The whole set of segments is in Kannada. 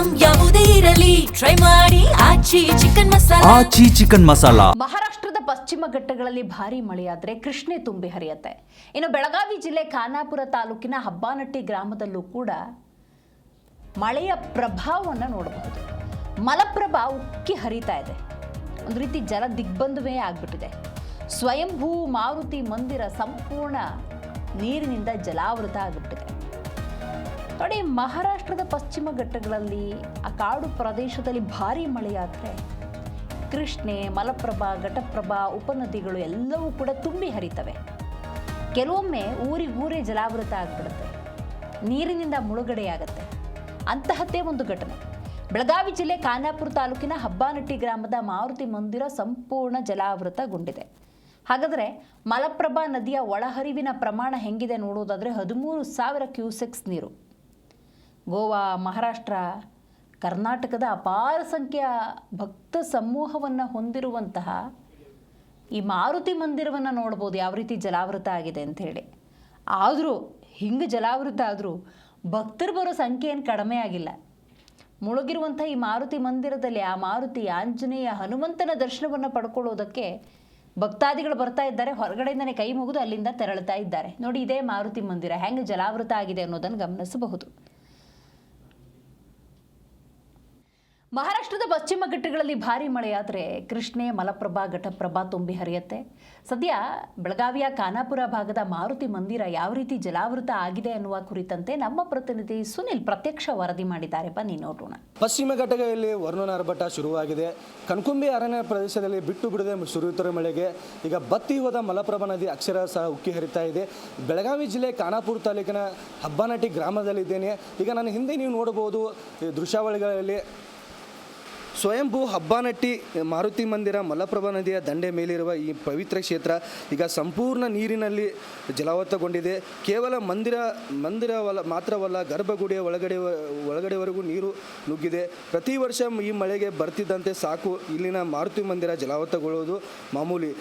ಐಟಂ ಯಾವುದೇ ಇರಲಿ ಟ್ರೈ ಮಾಡಿ ಆಚಿ ಚಿಕನ್ ಮಸಾಲಾ. ಮಹಾರಾಷ್ಟ್ರದ ಪಶ್ಚಿಮ ಘಟ್ಟಗಳಲ್ಲಿ ಭಾರೀ ಮಳೆಯಾದರೆ ಕೃಷ್ಣೆ ತುಂಬಿ ಹರಿಯುತ್ತೆ. ಇನ್ನು ಬೆಳಗಾವಿ ಜಿಲ್ಲೆ ಖಾನಾಪುರ ತಾಲೂಕಿನ ಹಬ್ಬಾನಟ್ಟಿ ಗ್ರಾಮದಲ್ಲೂ ಕೂಡ ಮಳೆಯ ಪ್ರಭಾವವನ್ನು ನೋಡಬಹುದು. ಮಲಪ್ರಭಾ ಉಕ್ಕಿ ಹರಿತಾ ಇದೆ. ಒಂದು ರೀತಿ ಜಲ ದಿಗ್ಬಂಧವೇ ಆಗ್ಬಿಟ್ಟಿದೆ. ಸ್ವಯಂಭೂ ಮಾರುತಿ ಮಂದಿರ ಸಂಪೂರ್ಣ ನೀರಿನಿಂದ ಜಲಾವೃತ ಆಗಿಬಿಟ್ಟಿದೆ. ನೋಡಿ, ಮಹಾರಾಷ್ಟ್ರದ ಪಶ್ಚಿಮ ಘಟ್ಟಗಳಲ್ಲಿ ಆ ಕಾಡು ಪ್ರದೇಶದಲ್ಲಿ ಭಾರೀ ಮಳೆಯಾದರೆ ಕೃಷ್ಣೆ, ಮಲಪ್ರಭಾ, ಘಟಪ್ರಭಾ, ಉಪನದಿಗಳು ಎಲ್ಲವೂ ಕೂಡ ತುಂಬಿ ಹರಿತವೆ. ಕೆಲವೊಮ್ಮೆ ಊರಿಗೂರೇ ಜಲಾವೃತ ಆಗಿಬಿಡುತ್ತೆ, ನೀರಿನಿಂದ ಮುಳುಗಡೆಯಾಗತ್ತೆ. ಅಂತಹದ್ದೇ ಒಂದು ಘಟನೆ ಬೆಳಗಾವಿ ಜಿಲ್ಲೆ ಖಾನಾಪುರ ತಾಲೂಕಿನ ಹಬ್ಬಾನಟ್ಟಿ ಗ್ರಾಮದ ಮಾರುತಿ ಮಂದಿರ ಸಂಪೂರ್ಣ ಜಲಾವೃತಗೊಂಡಿದೆ. ಹಾಗಾದರೆ ಮಲಪ್ರಭಾ ನದಿಯ ಒಳಹರಿವಿನ ಪ್ರಮಾಣ ಹೆಂಗಿದೆ ನೋಡೋದಾದರೆ 13,000 ಕ್ಯೂಸೆಕ್ಸ್ ನೀರು. ಗೋವಾ, ಮಹಾರಾಷ್ಟ್ರ, ಕರ್ನಾಟಕದ ಅಪಾರ ಸಂಖ್ಯೆಯ ಭಕ್ತ ಸಮೂಹವನ್ನು ಹೊಂದಿರುವಂತಹ ಈ ಮಾರುತಿ ಮಂದಿರವನ್ನು ನೋಡ್ಬೋದು ಯಾವ ರೀತಿ ಜಲಾವೃತ ಆಗಿದೆ ಅಂತ ಹೇಳಿ. ಆದರೂ ಹಿಂಗೆ ಜಲಾವೃತ ಆದರೂ ಭಕ್ತರು ಬರೋ ಸಂಖ್ಯೆ ಏನು ಕಡಿಮೆ ಆಗಿಲ್ಲ. ಮುಳುಗಿರುವಂಥ ಈ ಮಾರುತಿ ಮಂದಿರದಲ್ಲಿ ಆ ಮಾರುತಿ, ಆಂಜನೇಯ, ಹನುಮಂತನ ದರ್ಶನವನ್ನು ಪಡ್ಕೊಳ್ಳೋದಕ್ಕೆ ಭಕ್ತಾದಿಗಳು ಬರ್ತಾ ಇದ್ದಾರೆ. ಹೊರಗಡೆಯಿಂದನೇ ಕೈ ಮುಗಿದು ಅಲ್ಲಿಂದ ತೆರಳುತ್ತಾ ಇದ್ದಾರೆ. ನೋಡಿ, ಇದೇ ಮಾರುತಿ ಮಂದಿರ ಹೆಂಗೆ ಜಲಾವೃತ ಆಗಿದೆ ಅನ್ನೋದನ್ನು ಗಮನಿಸಬಹುದು. ಮಹಾರಾಷ್ಟ್ರದ ಪಶ್ಚಿಮ ಘಟ್ಟಗಳಲ್ಲಿ ಭಾರೀ ಮಳೆಯಾದರೆ ಕೃಷ್ಣೆ, ಮಲಪ್ರಭಾ, ಘಟಪ್ರಭಾ ತುಂಬಿ ಹರಿಯುತ್ತೆ. ಸದ್ಯ ಬೆಳಗಾವಿಯ ಖಾನಾಪುರ ಭಾಗದ ಮಾರುತಿ ಮಂದಿರ ಯಾವ ರೀತಿ ಜಲಾವೃತ ಆಗಿದೆ ಅನ್ನುವ ಕುರಿತಂತೆ ನಮ್ಮ ಪ್ರತಿನಿಧಿ ಸುನಿಲ್ ಪ್ರತ್ಯಕ್ಷ ವರದಿ ಮಾಡಿದ್ದಾರೆ. ಬನ್ನಿ ನೋಡೋಣ. ಪಶ್ಚಿಮ ಘಟ್ಟಗಳಲ್ಲಿ ವರುಣನ ಆರ್ಭಟ ಶುರುವಾಗಿದೆ. ಕಣ್ಕುಂಬಿ ಅರಣ್ಯ ಪ್ರದೇಶದಲ್ಲಿ ಬಿಟ್ಟು ಬಿಡದೆ ಸುರಿಯುತ್ತಿರುವ ಮಳೆಗೆ ಈಗ ಬತ್ತಿ ಹೋದ ಮಲಪ್ರಭಾ ನದಿ ಅಕ್ಷರ ಸಹ ಉಕ್ಕಿ ಹರಿತಾ ಇದೆ. ಬೆಳಗಾವಿ ಜಿಲ್ಲೆ ಖಾನಾಪುರ ತಾಲೂಕಿನ ಹಬ್ಬಾನಟ್ಟಿ ಗ್ರಾಮದಲ್ಲಿದ್ದೇನೆ. ಈಗ ನನ್ನ ಹಿಂದೆ ನೀವು ನೋಡಬಹುದು ದೃಶ್ಯಾವಳಿಗಳಲ್ಲಿ ಸ್ವಯಂಭೂ ಹಬ್ಬಾನಟ್ಟಿ ಮಾರುತಿ ಮಂದಿರ ಮಲಪ್ರಭಾ ನದಿಯ ದಂಡೆ ಮೇಲಿರುವ ಈ ಪವಿತ್ರ ಕ್ಷೇತ್ರ ಈಗ ಸಂಪೂರ್ಣ ನೀರಿನಲ್ಲಿ ಜಲಾವೃತಗೊಂಡಿದೆ. ಕೇವಲ ಮಂದಿರ ಮಾತ್ರವಲ್ಲ, ಗರ್ಭಗುಡಿಯ ಒಳಗಡೆವರೆಗೂ ನೀರು ನುಗ್ಗಿದೆ. ಪ್ರತಿ ವರ್ಷ ಈ ಮಳೆಗೆ ಬರ್ತಿದ್ದಂತೆ ಸಾಕು ಇಲ್ಲಿನ ಮಾರುತಿ ಮಂದಿರ ಜಲಾವೃತಗೊಳ್ಳುವುದು ಮಾಮೂಲಿ.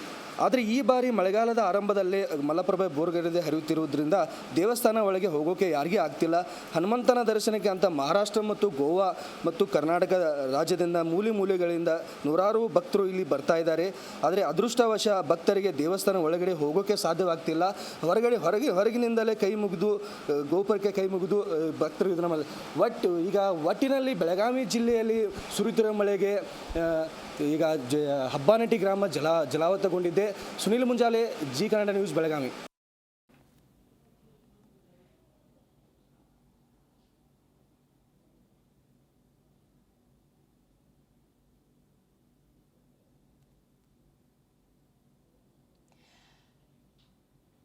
ಆದರೆ ಈ ಬಾರಿ ಮಳೆಗಾಲದ ಆರಂಭದಲ್ಲೇ ಮಲಪ್ರಭೆ ಬೋರ್ಗರೆದೆ ಹರಿಯುತ್ತಿರುವುದರಿಂದ ದೇವಸ್ಥಾನ ಒಳಗೆ ಹೋಗೋಕೆ ಯಾರಿಗೂ ಆಗ್ತಿಲ್ಲ. ಹನುಮಂತನ ದರ್ಶನಕ್ಕೆ ಅಂತ ಮಹಾರಾಷ್ಟ್ರ ಮತ್ತು ಗೋವಾ ಮತ್ತು ಕರ್ನಾಟಕ ರಾಜ್ಯದಿಂದ ಮೂಲೆಗಳಿಂದ ನೂರಾರು ಭಕ್ತರು ಇಲ್ಲಿ ಬರ್ತಾ ಇದ್ದಾರೆ. ಆದರೆ ಅದೃಷ್ಟವಶ ಭಕ್ತರಿಗೆ ದೇವಸ್ಥಾನ ಒಳಗಡೆ ಹೋಗೋಕೆ ಸಾಧ್ಯವಾಗ್ತಿಲ್ಲ. ಹೊರಗಿನಿಂದಲೇ ಕೈ ಮುಗಿದು ಗೋಪುರಕ್ಕೆ ಕೈ ಮುಗಿದು ಭಕ್ತರು ಇದನ್ನು ಒಟ್ಟಿನಲ್ಲಿ ಬೆಳಗಾವಿ ಜಿಲ್ಲೆಯಲ್ಲಿ ಸುರಿಯುತ್ತಿರುವ ಮಳೆಗೆ ಈಗ ಹಬ್ಬಾನಟ್ಟಿ ಗ್ರಾಮ ಜಲಾವೃತಗೊಂಡಿದೆ. ಸುನಿಲ್ ಮುಂಜಾಲೆ, ಜಿ ಕನ್ನಡ ನ್ಯೂಸ್, ಬೆಳಗಾವಿ.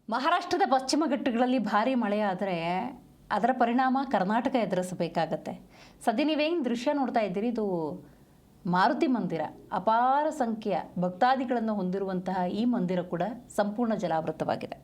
ಮಹಾರಾಷ್ಟ್ರದ ಪಶ್ಚಿಮ ಘಟ್ಟಗಳಲ್ಲಿ ಭಾರೀ ಮಳೆಯಾದರೆ ಅದರ ಪರಿಣಾಮ ಕರ್ನಾಟಕ ಎದುರಿಸಬೇಕಾಗತ್ತೆ. ಸದ್ಯ ನೀವೇನು ದೃಶ್ಯ ನೋಡ್ತಾ ಇದ್ದೀರಿ, ಇದು ಮಾರುತಿ ಮಂದಿರ. ಅಪಾರ ಸಂಖ್ಯೆಯ ಭಕ್ತಾದಿಗಳನ್ನು ಹೊಂದಿರುವಂತಹ ಈ ಮಂದಿರ ಕೂಡ ಸಂಪೂರ್ಣ ಜಲಾವೃತವಾಗಿದೆ.